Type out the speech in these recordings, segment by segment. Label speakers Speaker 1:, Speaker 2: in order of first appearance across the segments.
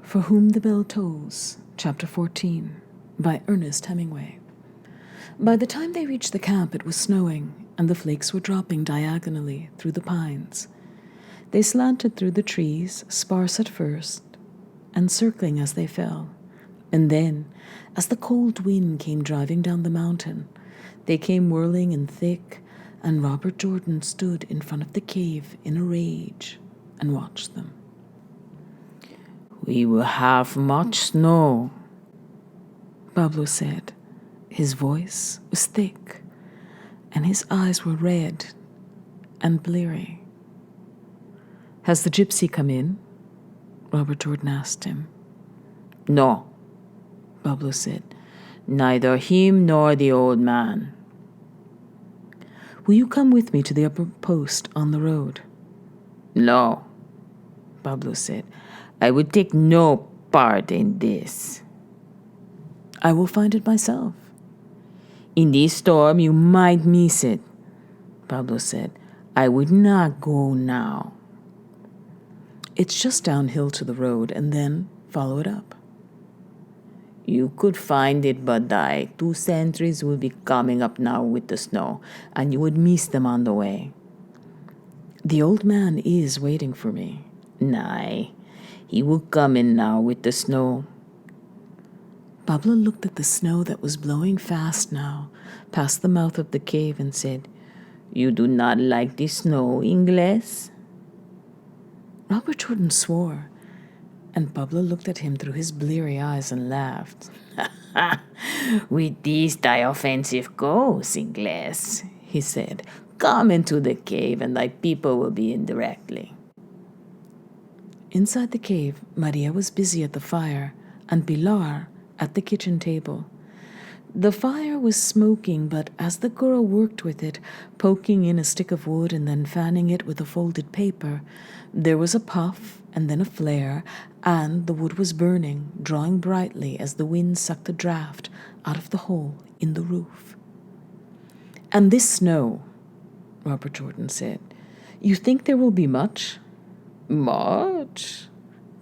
Speaker 1: For Whom the Bell Tolls, Chapter 14, by Ernest Hemingway. By the time they reached the camp, it was snowing, and the flakes were dropping diagonally through the pines. They slanted through the trees, sparse at first, and circling as they fell. And then, as the cold wind came driving down the mountain, they came whirling and thick, and Robert Jordan stood in front of the cave in a rage and watched them.
Speaker 2: "We will have much snow,"
Speaker 1: Pablo said. His voice was thick, and his eyes were red and bleary. "Has the gypsy come in?" Robert Jordan asked him.
Speaker 2: "No,"
Speaker 1: Pablo said.
Speaker 2: "neither him nor the old man."
Speaker 1: "Will you come with me to the upper post on the road?"
Speaker 2: "No,"
Speaker 1: Pablo said.
Speaker 2: "I would take no part in this.
Speaker 1: "I will find it myself."
Speaker 2: In this storm you might miss it," Pablo said. "I would not go now."
Speaker 1: "It's just downhill to the road, and then follow it up."
Speaker 2: "You could find it, but 2 sentries will be coming up now with the snow, and you would miss them on the way."
Speaker 1: "The old man is waiting for me."
Speaker 2: "Nay, he will come in now with the snow."
Speaker 1: Pablo looked at the snow that was blowing fast now, past the mouth of the cave, and said,
Speaker 2: "You do not like the snow, Ingles?"
Speaker 1: Robert Jordan swore, and Pablo looked at him through his bleary eyes and laughed.
Speaker 2: "With this thy offensive goes, Ingles," he said. "Come into the cave, and thy people will be in directly."
Speaker 1: Inside the cave, Maria was busy at the fire, and Pilar at the kitchen table. The fire was smoking, but as the girl worked with it, poking in a stick of wood and then fanning it with a folded paper, there was a puff and then a flare, and the wood was burning, drawing brightly as the wind sucked the draft out of the hole in the roof. "And this snow," Robert Jordan said, "you think there will be much?"
Speaker 2: "Much?"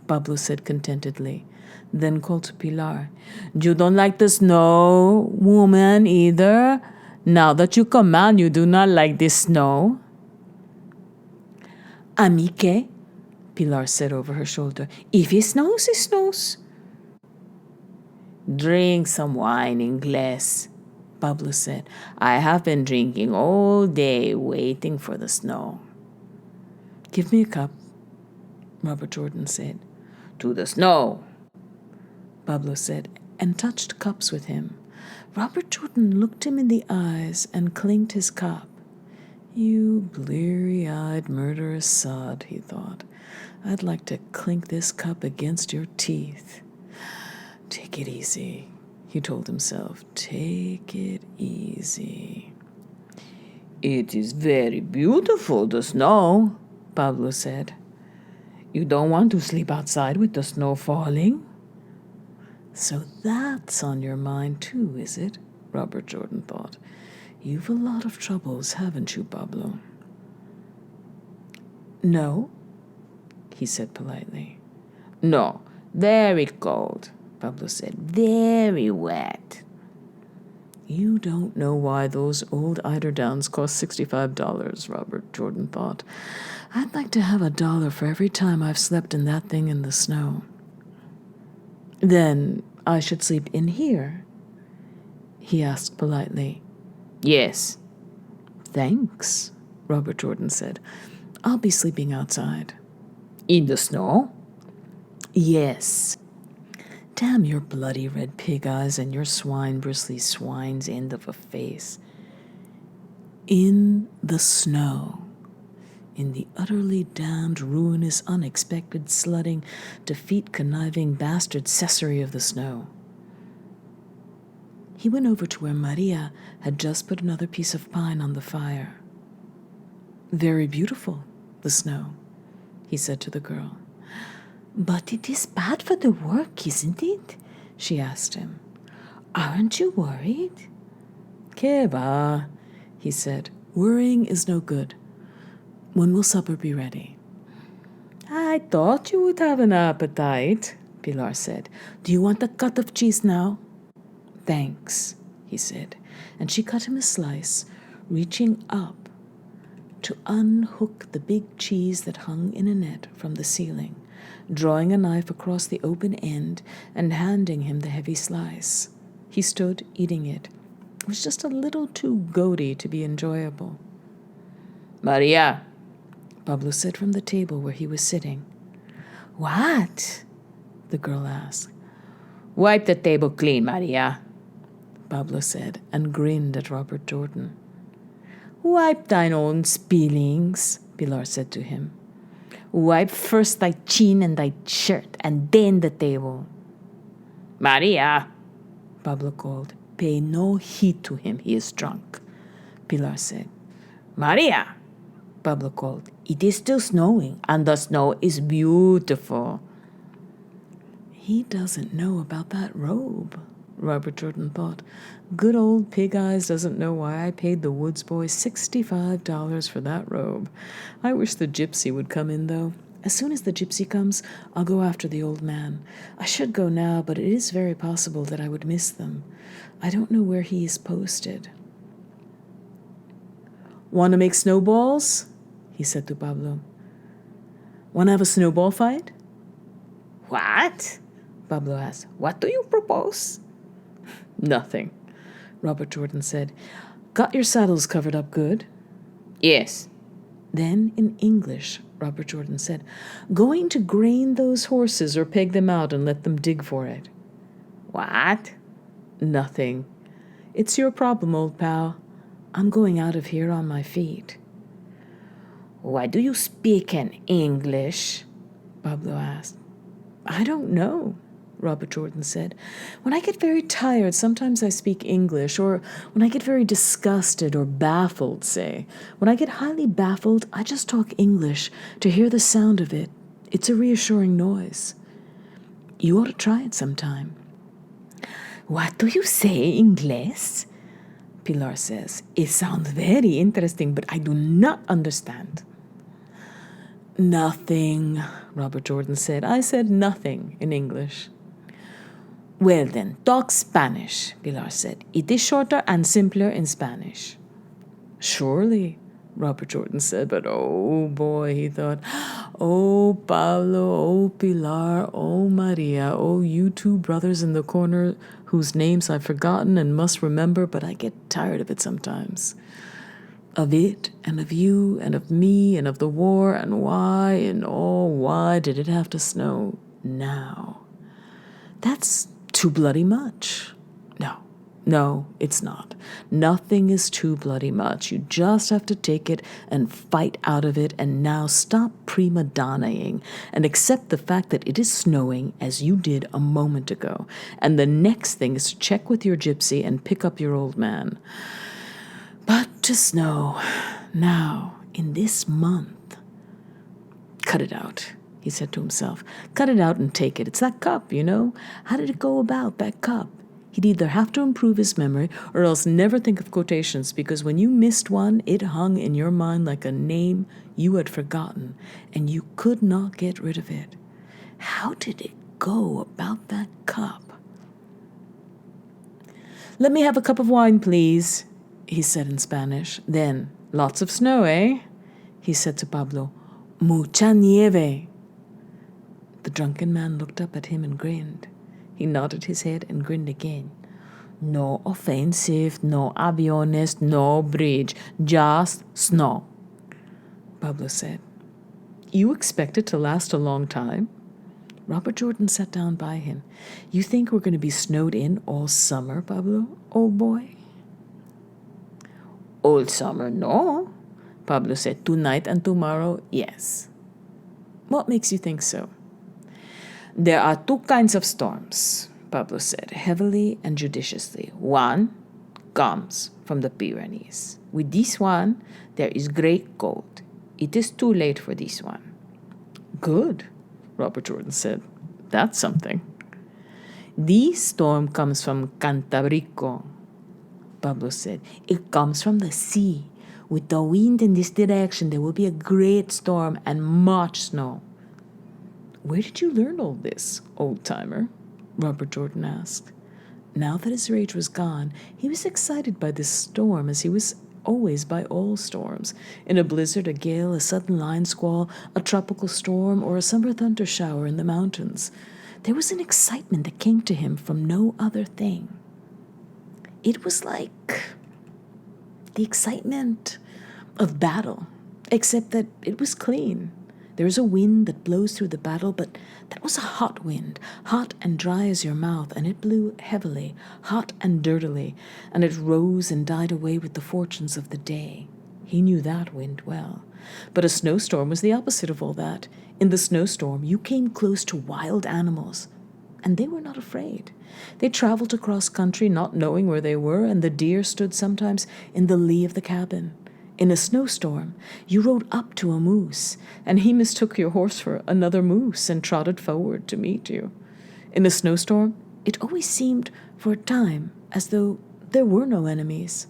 Speaker 1: Pablo said contentedly, then called to Pilar.
Speaker 2: "You don't like the snow, woman, either? Now that you command, you do not like this snow?"
Speaker 1: "A mí qué?" Pilar said over her shoulder. "If it snows, it snows."
Speaker 2: "Drink some wine, Ingles," Pablo said. "I have been drinking all day waiting for the snow."
Speaker 1: "Give me a cup," Robert Jordan said.
Speaker 2: "To the snow,"
Speaker 1: Pablo said, and touched cups with him. Robert Jordan looked him in the eyes and clinked his cup. "You bleary-eyed murderous sod," he thought. "I'd like to clink this cup against your teeth." "Take it easy," he told himself. "Take it easy."
Speaker 2: "It is very beautiful, the snow," Pablo said.
Speaker 1: "You don't want to sleep outside with the snow falling?" "So that's on your mind too, is it?" Robert Jordan thought. "You've a lot of troubles, haven't you, Pablo?" "No," he said politely.
Speaker 2: "No, very cold," Pablo said. "Very wet."
Speaker 1: "You don't know why those old eiderdowns cost $65, Robert Jordan thought. "I'd like to have $1 for every time I've slept in that thing in the snow." "Then I should sleep in here?" he asked politely.
Speaker 2: "Yes."
Speaker 1: "Thanks," Robert Jordan said. "I'll be sleeping outside."
Speaker 2: "In the snow?"
Speaker 1: "Yes." "Damn your bloody red pig eyes and your swine bristly swine's end of a face." "In the snow. In the utterly damned, ruinous, unexpected, sludding, defeat conniving bastard cessery of the snow." He went over to where Maria had just put another piece of pine on the fire. "Very beautiful, the snow," he said to the girl. "But it is bad for the work, isn't it?" she asked him. "Aren't you worried?" "Que va," he said. "Worrying is no good. When will supper be ready?"
Speaker 2: "I thought you would have an appetite,"
Speaker 1: Pilar said. Do you want a cut of cheese now? Thanks, he said, and she cut him a slice, reaching up to unhook the big cheese that hung in a net from the ceiling, drawing a knife across the open end and handing him the heavy slice. He stood eating it. It was just a little too goaty to be enjoyable.
Speaker 2: Maria,
Speaker 1: Pablo said from the table where he was sitting.
Speaker 2: What?
Speaker 1: The girl asked.
Speaker 2: Wipe the table clean, Maria,
Speaker 1: Pablo said, and grinned at Robert Jordan.
Speaker 2: Wipe thine own spillings, Pilar said to him. Wipe first thy chin and thy shirt, and then the table. Maria,
Speaker 1: Pablo called. Pay no heed to him, he is drunk, Pilar said.
Speaker 2: Maria,
Speaker 1: Pablo called.
Speaker 2: It is still snowing, and the snow is beautiful.
Speaker 1: He doesn't know about that robe, Robert Jordan thought. Good old Pig Eyes doesn't know why I paid the Woods boy $65 for that robe. I wish the gypsy would come in, though. As soon as the gypsy comes, I'll go after the old man. I should go now, but it is very possible that I would miss them. I don't know where he is posted. Want to make snowballs? He said to Pablo. Want to have a snowball fight?
Speaker 2: What?
Speaker 1: Pablo asked.
Speaker 2: What do you propose?
Speaker 1: Nothing, Robert Jordan said. Got your saddles covered up good?
Speaker 2: Yes.
Speaker 1: Then in English, Robert Jordan said, going to grain those horses or peg them out and let them dig for it?
Speaker 2: What?
Speaker 1: Nothing. It's your problem, old pal. I'm going out of here on my feet.
Speaker 2: Why do you speak in English?
Speaker 1: Pablo asked. I don't know, Robert Jordan said. When I get very tired, sometimes I speak English, or when I get very disgusted or baffled, say. When I get highly baffled, I just talk English to hear the sound of it. It's a reassuring noise. You ought to try it sometime.
Speaker 2: What do you say, English?
Speaker 1: Pilar says. It sounds very interesting, but I do not understand. Nothing, Robert Jordan said. I said nothing in English.
Speaker 2: Well then, talk Spanish, Pilar said. It is shorter and simpler in Spanish.
Speaker 1: Surely, Robert Jordan said, but oh boy, he thought, oh Pablo, oh Pilar, oh Maria, oh you two brothers in the corner whose names I've forgotten and must remember, but I get tired of it sometimes. Of it, and of you, and of me, and of the war, and why, and oh, why did it have to snow now? That's too bloody much. No, it's not. Nothing is too bloody much. You just have to take it and fight out of it, and now stop prima donnaing and accept the fact that it is snowing as you did a moment ago. And the next thing is to check with your gypsy and pick up your old man. But to snow now in this month. Cut it out, he said to himself. Cut it out and take it. It's that cup, you know. How did it go about, that cup? He'd either have to improve his memory or else never think of quotations, because when you missed one, it hung in your mind like a name you had forgotten, and you could not get rid of it. How did it go about that cup? Let me have a cup of wine, please, he said in Spanish. Then, lots of snow, eh? He said to Pablo. Mucha nieve. The drunken man looked up at him and grinned. He nodded his head and grinned again. No offensive, no aviones, no bridge, just snow, Pablo said. You expect it to last a long time? Robert Jordan sat down by him. You think we're going to be snowed in all summer, Pablo, old boy?
Speaker 2: All summer, no,
Speaker 1: Pablo said. Tonight and tomorrow, yes. What makes you think so?
Speaker 2: There are two kinds of storms, Pablo said, heavily and judiciously. One comes from the Pyrenees. With this one, there is great cold. It is too late for this one.
Speaker 1: Good, Robert Jordan said. That's something.
Speaker 2: This storm comes from Cantabrico, Pablo said. It comes from the sea. With the wind in this direction, there will be a great storm and much snow.
Speaker 1: "Where did you learn all this, old-timer?" Robert Jordan asked. Now that his rage was gone, he was excited by this storm, as he was always by all storms. In a blizzard, a gale, a sudden line squall, a tropical storm, or a summer thunder shower in the mountains, there was an excitement that came to him from no other thing. It was like the excitement of battle, except that it was clean. There is a wind that blows through the battle, but that was a hot wind, hot and dry as your mouth, and it blew heavily, hot and dirtily, and it rose and died away with the fortunes of the day. He knew that wind well. But a snowstorm was the opposite of all that. In the snowstorm, you came close to wild animals, and they were not afraid. They traveled across country not knowing where they were, and the deer stood sometimes in the lee of the cabin. In a snowstorm, you rode up to a moose, and he mistook your horse for another moose and trotted forward to meet you. In a snowstorm, it always seemed for a time as though there were no enemies.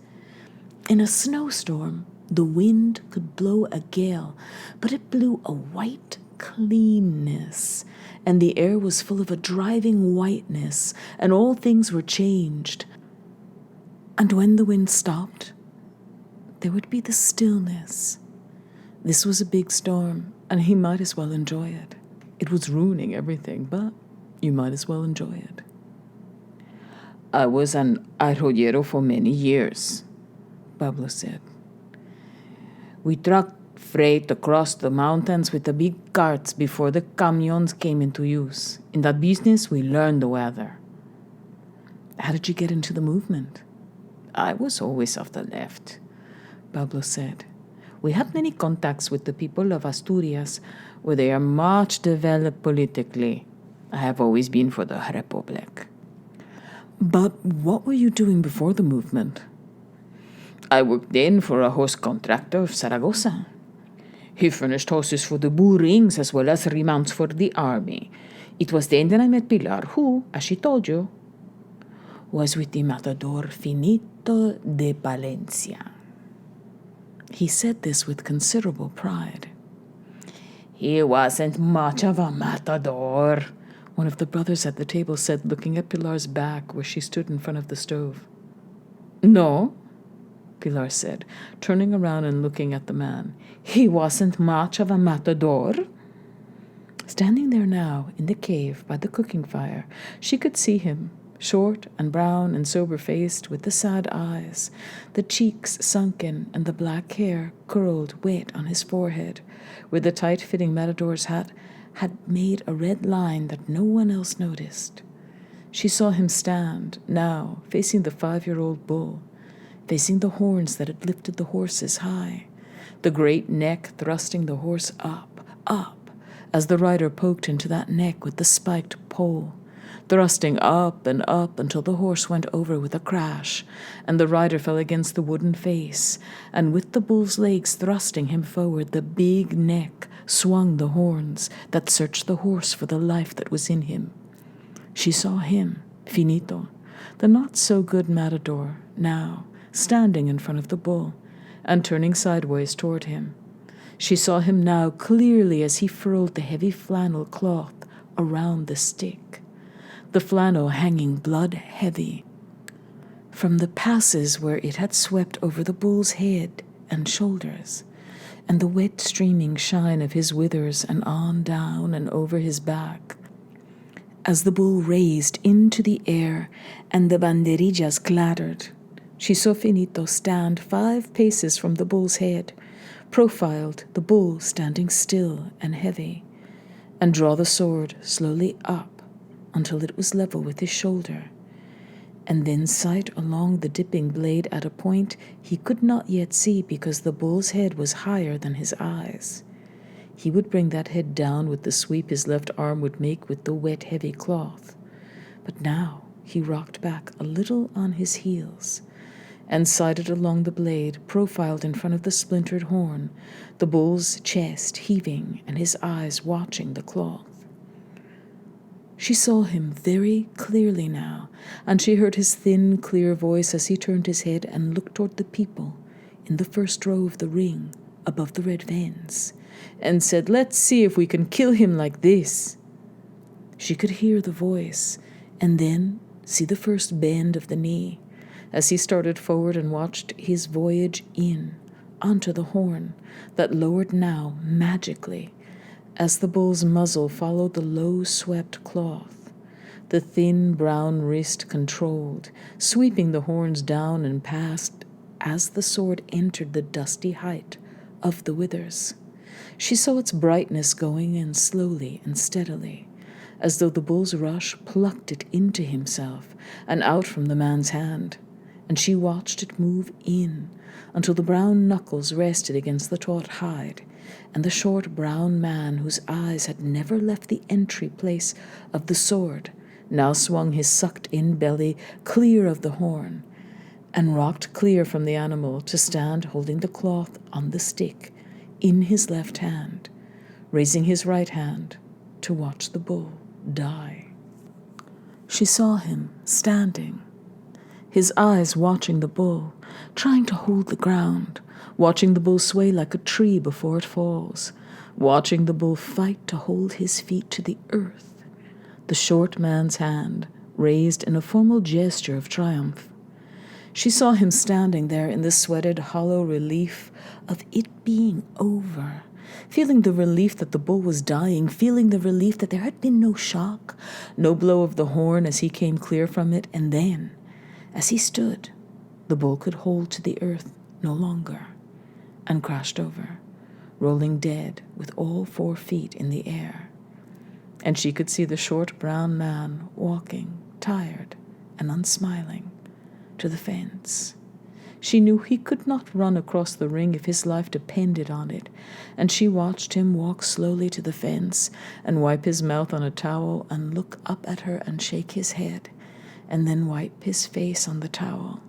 Speaker 1: In a snowstorm, the wind could blow a gale, but it blew a white cleanness, and the air was full of a driving whiteness, and all things were changed. And when the wind stopped, there would be the stillness. This was a big storm, and he might as well enjoy it. It was ruining everything, but you might as well enjoy it.
Speaker 2: I was an arroyero for many years,
Speaker 1: Pablo said.
Speaker 2: We trucked freight across the mountains with the big carts before the camions came into use. In that business, we learned the weather.
Speaker 1: How did you get into the movement?
Speaker 2: I was always of the left,
Speaker 1: Pablo said.
Speaker 2: We had many contacts with the people of Asturias, where they are much developed politically. I have always been for the Republic.
Speaker 1: But what were you doing before the movement?
Speaker 2: I worked then for a horse contractor of Zaragoza. He furnished horses for the bull rings as well as remounts for the army. It was then that I met Pilar, who, as she told you, was with the matador Finito de Palencia. He said this with considerable pride. He wasn't much of a matador,
Speaker 1: one of the brothers at the table said, looking at Pilar's back where she stood in front of the stove.
Speaker 2: No,
Speaker 1: Pilar said, turning around and looking at the man.
Speaker 2: He wasn't much of a matador.
Speaker 1: Standing there now, in the cave by the cooking fire, she could see him, short and brown and sober-faced, with the sad eyes, the cheeks sunken, and the black hair curled wet on his forehead, where the tight-fitting matador's hat had made a red line that no one else noticed. She saw him stand, now, facing the 5-year-old bull, facing the horns that had lifted the horses high, the great neck thrusting the horse up, as the rider poked into that neck with the spiked pole, thrusting up and up until the horse went over with a crash, and the rider fell against the wooden face, and with the bull's legs thrusting him forward, the big neck swung the horns that searched the horse for the life that was in him. She saw him, Finito, the not-so-good matador, now, standing in front of the bull, and turning sideways toward him. She saw him now clearly as he furled the heavy flannel cloth around the stick, the flannel hanging blood-heavy from the passes where it had swept over the bull's head and shoulders, and the wet streaming shine of his withers and on down and over his back. As the bull raised into the air and the banderillas clattered, she saw Finito stand 5 paces from the bull's head, profiled, the bull standing still and heavy, and draw the sword slowly up until it was level with his shoulder, and then sight along the dipping blade at a point he could not yet see because the bull's head was higher than his eyes. He would bring that head down with the sweep his left arm would make with the wet, heavy cloth. But now he rocked back a little on his heels, and sighted along the blade, profiled in front of the splintered horn, the bull's chest heaving and his eyes watching the cloth. She saw him very clearly now, and she heard his thin, clear voice as he turned his head and looked toward the people in the first row of the ring above the red vans, and said, "Let's see if we can kill him like this." She could hear the voice, and then see the first bend of the knee as he started forward and watched his voyage in onto the horn that lowered now magically as the bull's muzzle followed the low-swept cloth. The thin brown wrist controlled, sweeping the horns down and past as the sword entered the dusty height of the withers. She saw its brightness going in slowly and steadily, as though the bull's rush plucked it into himself and out from the man's hand, and she watched it move in until the brown knuckles rested against the taut hide, and the short brown man whose eyes had never left the entry place of the sword now swung his sucked-in belly clear of the horn and rocked clear from the animal to stand holding the cloth on the stick in his left hand, raising his right hand to watch the bull die. She saw him standing, his eyes watching the bull, trying to hold the ground, watching the bull sway like a tree before it falls, watching the bull fight to hold his feet to the earth, the short man's hand raised in a formal gesture of triumph. She saw him standing there in the sweated, hollow relief of it being over, feeling the relief that the bull was dying, feeling the relief that there had been no shock, no blow of the horn as he came clear from it, and then, as he stood, the bull could hold to the earth no longer, and crashed over, rolling dead with all 4 feet in the air. And she could see the short brown man walking, tired and unsmiling, to the fence. She knew he could not run across the ring if his life depended on it, and she watched him walk slowly to the fence and wipe his mouth on a towel and look up at her and shake his head, and then wipe his face on the towel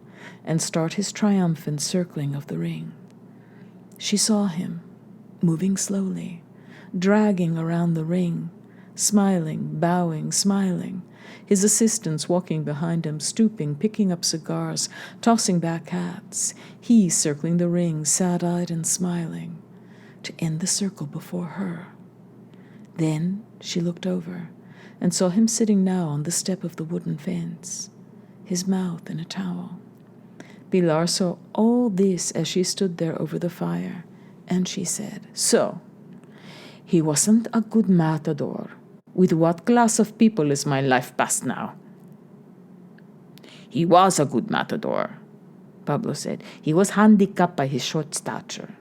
Speaker 1: and start his triumphant circling of the ring. She saw him, moving slowly, dragging around the ring, smiling, bowing, smiling, his assistants walking behind him, stooping, picking up cigars, tossing back hats, he circling the ring, sad-eyed and smiling, to end the circle before her. Then she looked over and saw him sitting now on the step of the wooden fence, his mouth in a towel. Pilar saw all this as she stood there over the fire, and she said, "So, he wasn't a good matador. With what class of people is my life passed now?" "He was a good matador," Pablo said. "He was handicapped by his short stature.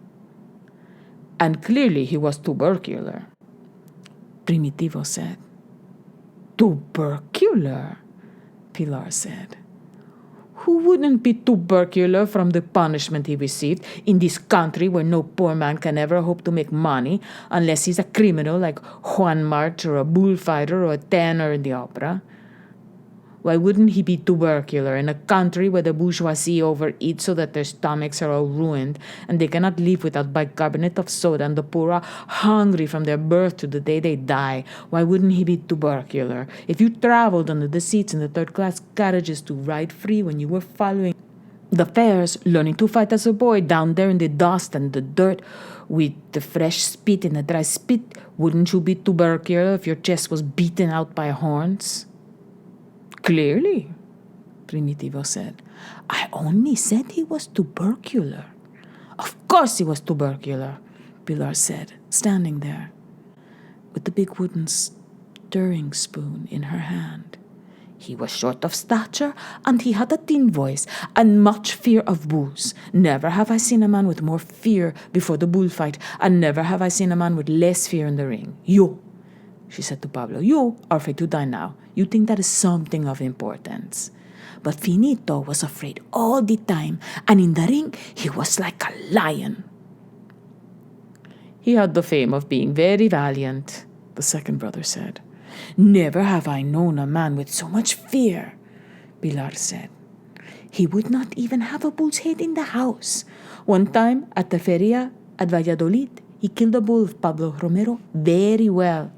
Speaker 1: And clearly he was tubercular," Primitivo said. "Tubercular?" Pilar said. "Who wouldn't be tubercular from the punishment he received in this country where no poor man can ever hope to make money unless he's a criminal like Juan March or a bullfighter or a tenor in the opera? Why wouldn't he be tubercular in a country where the bourgeoisie overeat so that their stomachs are all ruined and they cannot live without bicarbonate of soda and the poor are hungry from their birth to the day they die? Why wouldn't he be tubercular if you traveled under the seats in the third-class carriages to ride free when you were following the fairs, learning to fight as a boy down there in the dust and the dirt with the fresh spit and the dry spit? Wouldn't you be tubercular if your chest was beaten out by horns?" "Clearly," Primitivo said. "I only said he was tubercular." "Of course he was tubercular," Pilar said, standing there with the big wooden stirring spoon in her hand. "He was short of stature, and he had a thin voice, and much fear of bulls. Never have I seen a man with more fear before the bullfight, and never have I seen a man with less fear in the ring. You," she said to Pablo, "you are afraid to die now. You think that is something of importance. But Finito was afraid all the time, and in the ring he was like a lion." "He had the fame of being very valiant," the second brother said. "Never have I known a man with so much fear," Pilar said. "He would not even have a bull's head in the house. One time at the feria at Valladolid, he killed a bull of Pablo Romero very well."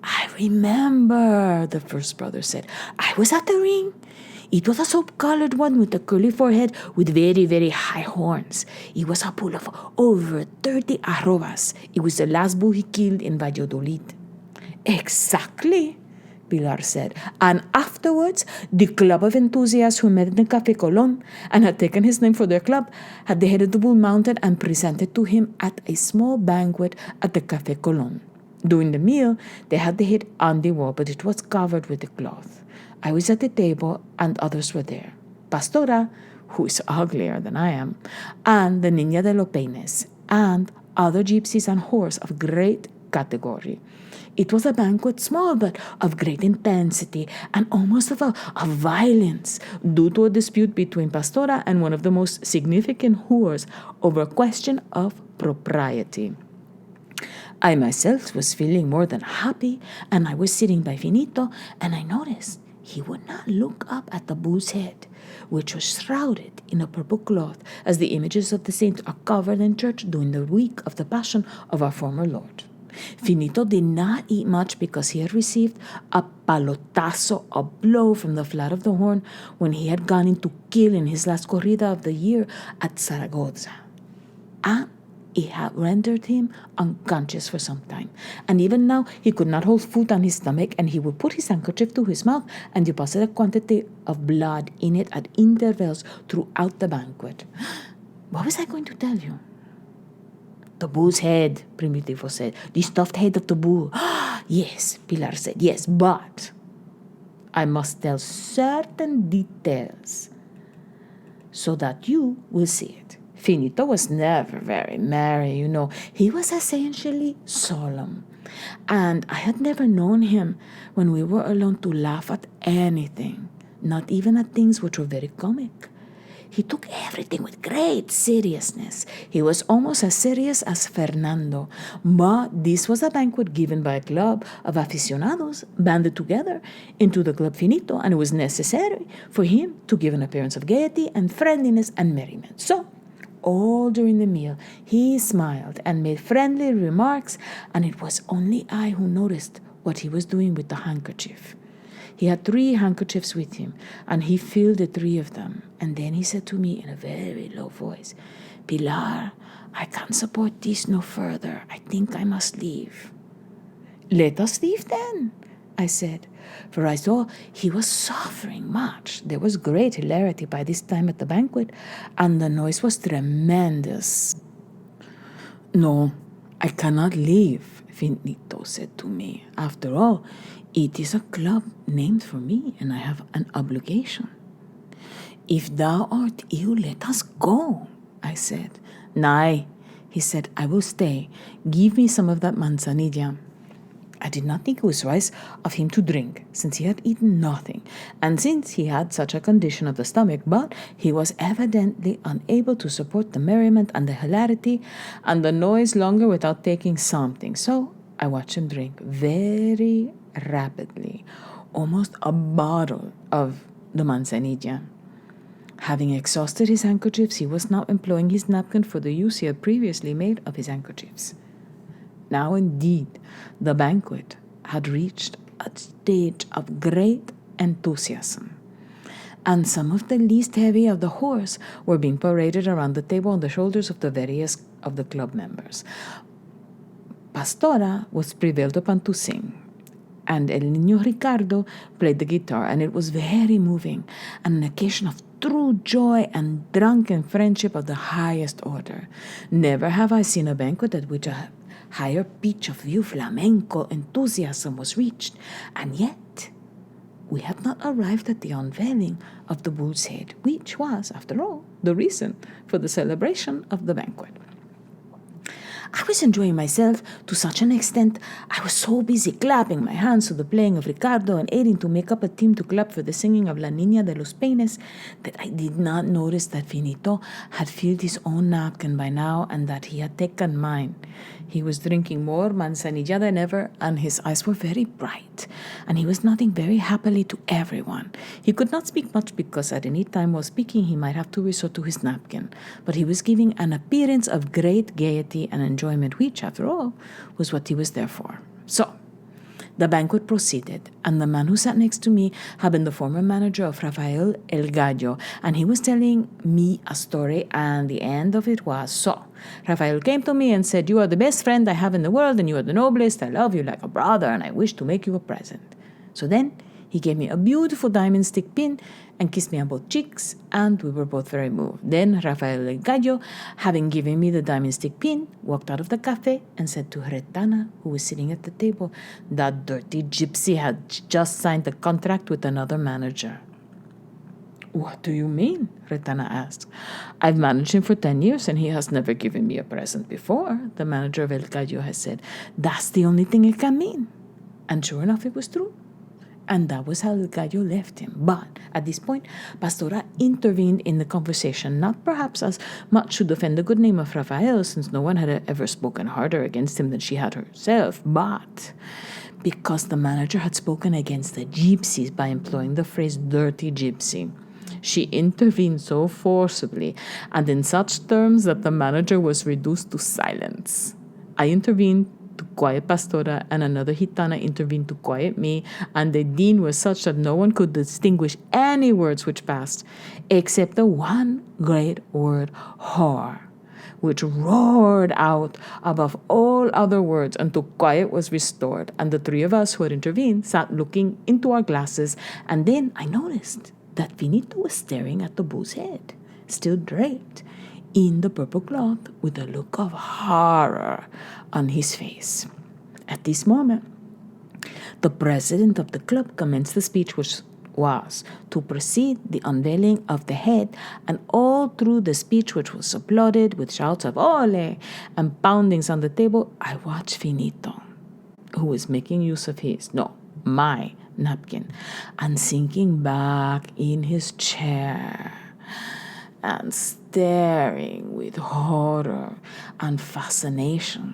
Speaker 1: "I remember," the first brother said. "I was at the ring. It was a soap-colored one with a curly forehead with very, very high horns. It was a bull of over 30 arrobas. It was the last bull he killed in Valladolid." "Exactly,"
Speaker 2: Pilar said. And afterwards, the club of enthusiasts who met in the Café Colón and had taken his name for their club had the head of the bull mounted and presented to him at a small banquet at the Café Colón. During the meal, they had the head on the wall, but it was covered with a cloth. I was at the table, and others were there. Pastora, who is uglier than I am, and the Niña de los Peines, and other gypsies and whores of great category. It was a banquet small, but of great intensity and almost of violence, due to a dispute between Pastora and one of the most significant whores over a question of propriety. I myself was feeling more than happy, and I was sitting by Finito, and I noticed he would not look up at the bull's head, which was shrouded in a purple cloth, as the images of the saints are covered in church during the week of the Passion of our former Lord. Finito did not eat much because he had received a palotazo, a blow from the flat of the horn, when he had gone into kill in his last corrida of the year at Zaragoza. And it had rendered him unconscious for some time, and even now he could not hold food on his stomach, and he would put his handkerchief to his mouth and deposit a quantity of blood in it at intervals throughout the banquet. What was I going to tell you? The bull's head, Primitivo said. The stuffed head of the bull. Yes, Pilar said. Yes, but I must tell certain details so that you will see it. Finito was never very merry, you know. He was essentially solemn. And I had never known him, when we were alone, to laugh at anything, not even at things which were very comic. He took everything with great seriousness. He was almost as serious as Fernando. But this was a banquet given by a club of aficionados banded together into the Club Finito, and it was necessary for him to give an appearance of gaiety and friendliness and merriment. So, all during the meal, he smiled and made friendly remarks, and it was only I who noticed what he was doing with the handkerchief. He had 3 handkerchiefs with him, and he filled the 3 of them. And then he said to me in a very low voice, Pilar, I can't support this no further. I think I must leave. Let us leave then, I said, for I saw he was suffering much. There was great hilarity by this time at the banquet, and the noise was tremendous. No, I cannot leave, Finito said to me. After all, it is a club named for me, and I have an obligation. If thou art ill, let us go, I said. Nay, he said, I will stay. Give me some of that manzanilla. I did not think it was wise of him to drink, since he had eaten nothing, and since he had such a condition of the stomach, but he was evidently unable to support the merriment and the hilarity and the noise longer without taking something. So I watched him drink very rapidly, almost a bottle of the manzanilla. Having exhausted his handkerchiefs, he was now employing his napkin for the use he had previously made of his handkerchiefs. Now, indeed, the banquet had reached a stage of great enthusiasm, and some of the least heavy of the whores were being paraded around the table on the shoulders of the various of the club members. Pastora was prevailed upon to sing, and El Niño Ricardo played the guitar, and it was very moving, and an occasion of true joy and drunken friendship of the highest order. Never have I seen a banquet at which a higher pitch of view flamenco enthusiasm was reached, and yet we had not arrived at the unveiling of the bull's head, which was, after all, the reason for the celebration of the banquet. I was enjoying myself to such an extent. I was so busy clapping my hands to the playing of Ricardo and aiding to make up a team to clap for the singing of La Niña de los Peines that I did not notice that Finito had filled his own napkin by now and that he had taken mine. He was drinking more manzanilla than ever, and his eyes were very bright, and he was nodding very happily to everyone. He could not speak much because at any time while speaking he might have to resort to his napkin, but he was giving an appearance of great gaiety and enjoyment, which, after all, was what he was there for. So, the banquet proceeded, and the man who sat next to me had been the former manager of Rafael El Gallo, and he was telling me a story, and the end of it was, so, Rafael came to me and said, "You are the best friend I have in the world, and you are the noblest. I love you like a brother, and I wish to make you a present." So then he gave me a beautiful diamond stick pin and kissed me on both cheeks, and we were both very moved. Then Rafael El Gallo, having given me the diamond stick pin, walked out of the cafe and said to Retana, who was sitting at the table, that dirty gypsy had just signed a contract with another manager. What do you mean? Retana asked. I've managed him for 10 years and he has never given me a present before, the manager of El Gallo has said. That's the only thing it can mean. And sure enough, it was true. And that was how El Gallo left him. But at this point, Pastora intervened in the conversation, not perhaps as much to defend the good name of Rafael, since no one had ever spoken harder against him than she had herself, but because the manager had spoken against the gypsies by employing the phrase dirty gypsy. She intervened so forcibly and in such terms that the manager was reduced to silence. I intervened to quiet Pastora, and another gitana intervened to quiet me, and the din was such that no one could distinguish any words which passed, except the one great word, whore, which roared out above all other words until quiet was restored, and the three of us who had intervened sat looking into our glasses, and then I noticed that Finito was staring at the bull's head, still draped in the purple cloth, with a look of horror on his face. At this moment, the president of the club commenced the speech, which was to precede the unveiling of the head, and all through the speech, which was applauded with shouts of ole and poundings on the table, I watched Finito, who was making use of my napkin, and sinking back in his chair and staring with horror and fascination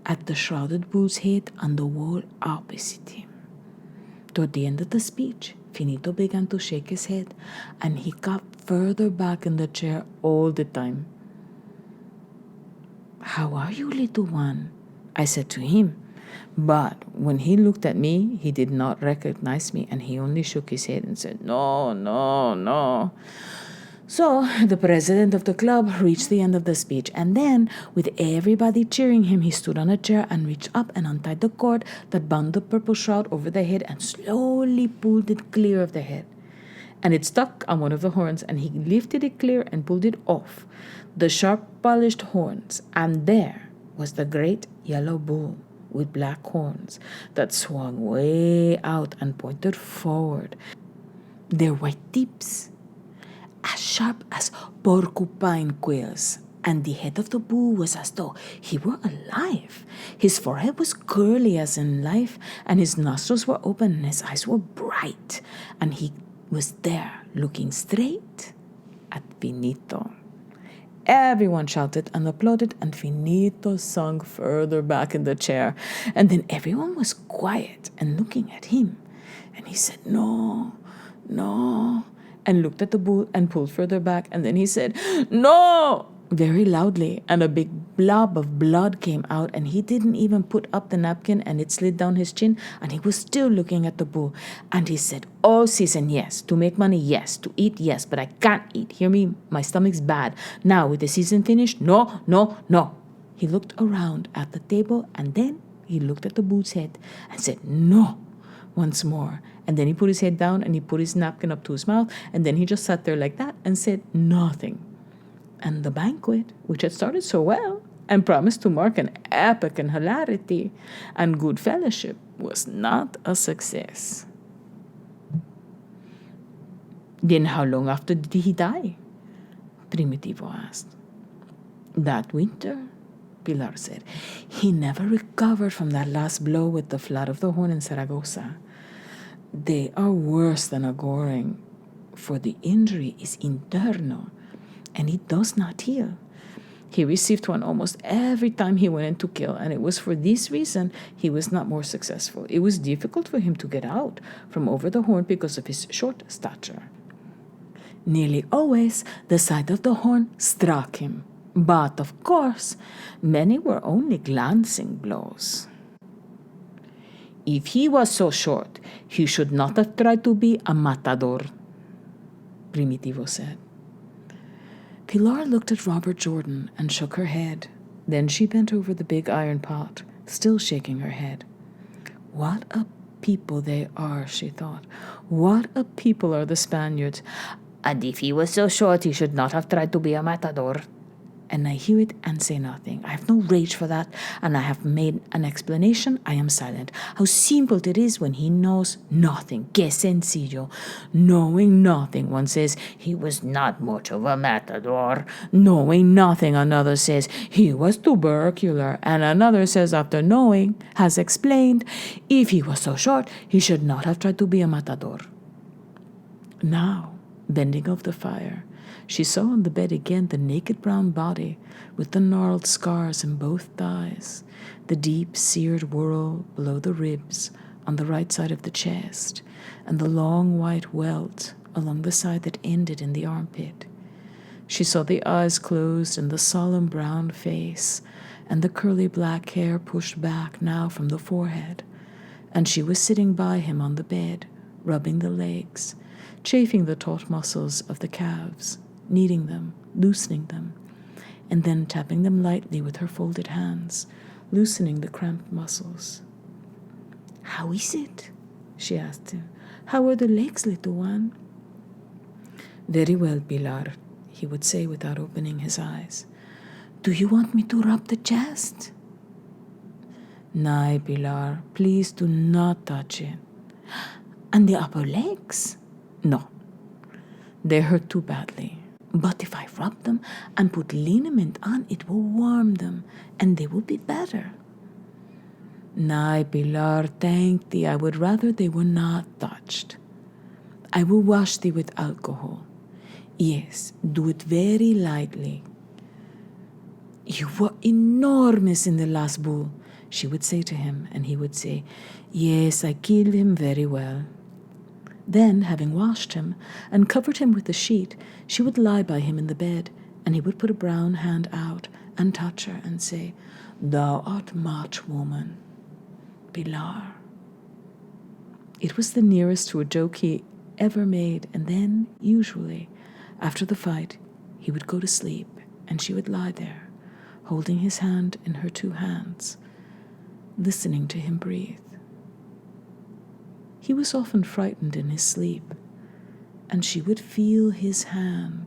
Speaker 2: at the shrouded bull's head on the wall opposite him. Toward the end of the speech, Finito began to shake his head, and he got further back in the chair all the time. "How are you, little one?" I said to him. But when he looked at me, he did not recognize me, and he only shook his head and said, "No, no, no." So the president of the club reached the end of the speech, and then, with everybody cheering him, he stood on a chair and reached up and untied the cord that bound the purple shroud over the head and slowly pulled it clear of the head. And it stuck on one of the horns, and he lifted it clear and pulled it off the sharp polished horns, and there was the great yellow bull with black horns that swung way out and pointed forward, their white tips as sharp as porcupine quills, and the head of the bull was as though he were alive. His forehead was curly as in life, and his nostrils were open, and his eyes were bright, and he was there looking straight at Finito. Everyone shouted and applauded, and Finito sunk further back in the chair. And then everyone was quiet and looking at him. And he said, "No, no," and looked at the bull and pulled further back. And then he said, "No," very loudly, and a big blob of blood came out, and he didn't even put up the napkin, and it slid down his chin, and he was still looking at the bull. And he said, "All season, yes. To make money, yes. To eat, yes. But I can't eat. Hear me? My stomach's bad. Now, with the season finished, no, no, no." He looked around at the table, and then he looked at the bull's head and said, "No," once more. And then he put his head down, and he put his napkin up to his mouth, and then he just sat there like that and said nothing. And the banquet, which had started so well and promised to mark an epoch in hilarity and good fellowship, was not a success. "Then how long after did he die?" Primitivo asked. "That winter," Pilar said. "He never recovered from that last blow with the flat of the horn in Zaragoza. They are worse than a goring, for the injury is internal, and it does not heal. He received one almost every time he went in to kill, and it was for this reason he was not more successful. It was difficult for him to get out from over the horn because of his short stature. Nearly always the side of the horn struck him, but of course many were only glancing blows. If he was so short, he should not have tried to be a matador," Primitivo said. Pilar looked at Robert Jordan and shook her head. Then she bent over the big iron pot, still shaking her head. "What a
Speaker 1: people they are, she thought. What a people are the Spaniards.
Speaker 2: And if he was so short, he should not have tried to be a matador.
Speaker 1: And I hear it and say nothing. I have no rage for that, and I have made an explanation. I am silent. How simple it is when he knows nothing. Que sencillo. Knowing nothing. One says, he was not much of a matador. Knowing nothing, another says, he was tubercular. And another says, after knowing, has explained, if he was so short, he should not have tried to be a matador. Now, bending over the fire, she saw on the bed again the naked brown body with the gnarled scars in both thighs, the deep seared whorl below the ribs on the right side of the chest, and the long white welt along the side that ended in the armpit. She saw the eyes closed and the solemn brown face, and the curly black hair pushed back now from the forehead, and she was sitting by him on the bed, rubbing the legs, chafing the taut muscles of the calves, kneading them, loosening them, and then tapping them lightly with her folded hands, loosening the cramped muscles. "How is it?" she asked him. "How are the legs, little one?" "Very well, Pilar," he would say without opening his eyes. "Do you want me to rub the chest?" "Nay, Pilar, please do not touch it." "And the upper legs?" "No, they hurt too badly. But if I rub them and put liniment on, it will warm them, and they will be better." "Nay, Pilar, thank thee, I would rather they were not touched. I will wash thee with alcohol. Yes, do it very lightly." "You were enormous in the last bull," she would say to him, and he would say, "Yes, I killed him very well." Then, having washed him and covered him with the sheet, she would lie by him in the bed, and he would put a brown hand out and touch her and say, "Thou art much, woman, Pilar." It was the nearest to a joke he ever made, and then, usually, after the fight, he would go to sleep, and she would lie there, holding his hand in her two hands, listening to him breathe. He was often frightened in his sleep, and she would feel his hand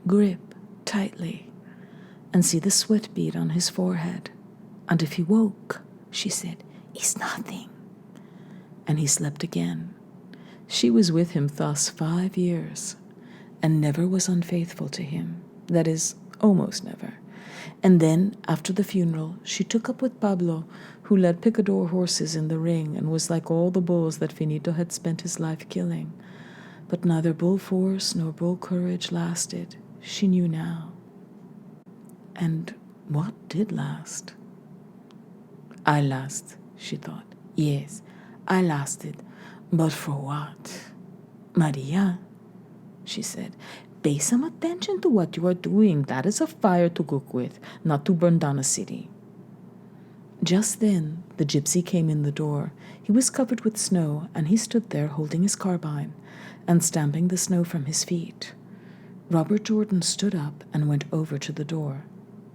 Speaker 1: grip tightly and see the sweat bead on his forehead. And if he woke, she said, "It's nothing." And he slept again. She was with him thus 5 years, and never was unfaithful to him. That is, almost never. And then, after the funeral, she took up with Pablo, who led picador horses in the ring and was like all the bulls that Finito had spent his life killing. But neither bull force nor bull courage lasted, she knew now. And what did last? I last, she thought. Yes, I lasted. But for what? "Maria," she said, "pay some attention to what you are doing. That is a fire to cook with, not to burn down a city." Just then, the gypsy came in the door. He was covered with snow, and he stood there holding his carbine and stamping the snow from his feet. Robert Jordan stood up and went over to the door.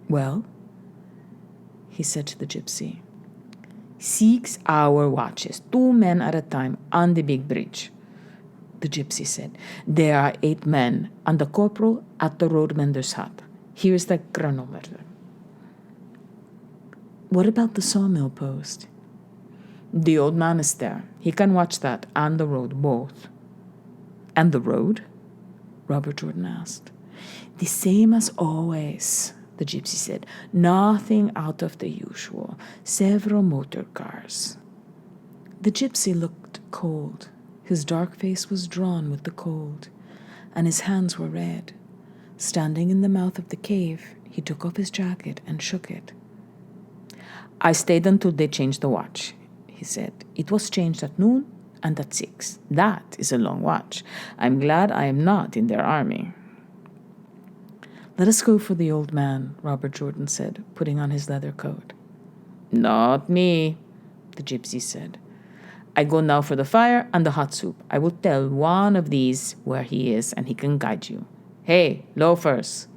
Speaker 1: "Well?" he said to the gypsy.
Speaker 2: 6-hour watches, 2 men at a time on the big bridge,"
Speaker 1: the gypsy said.
Speaker 2: "There are 8 men, and the corporal at the roadmender's hut. Here's the chronometer."
Speaker 1: "What about the sawmill post?"
Speaker 2: "The old man is there. He can watch that and the road both."
Speaker 1: "And the road?" Robert Jordan asked. "The same as always," the gypsy said. "Nothing out of the usual. Several motor cars." The gypsy looked cold. His dark face was drawn with the cold, and his hands were red. Standing in the mouth of the cave, he took off his jacket and shook it.
Speaker 2: "I stayed until they changed the watch," he said. "It was changed at noon and at 6. That is a long watch. I'm glad I am not in their army."
Speaker 1: "Let us go for the old man," Robert Jordan said, putting on his leather coat.
Speaker 2: "Not me," the gypsy said. "I go now for the fire and the hot soup. I will tell one of these where he is, and he can guide you. Hey, loafers,"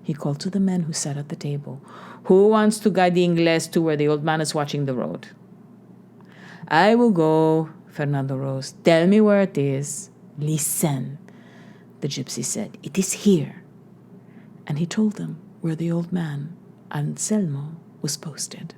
Speaker 2: he called to the men who sat at the table. "Who wants to guide the Ingles to where the old man is watching the road?" I will go. Fernando rose. Tell me where it is.
Speaker 1: Listen, the gypsy said. It is here. And he told them where the old man, Anselmo, was posted.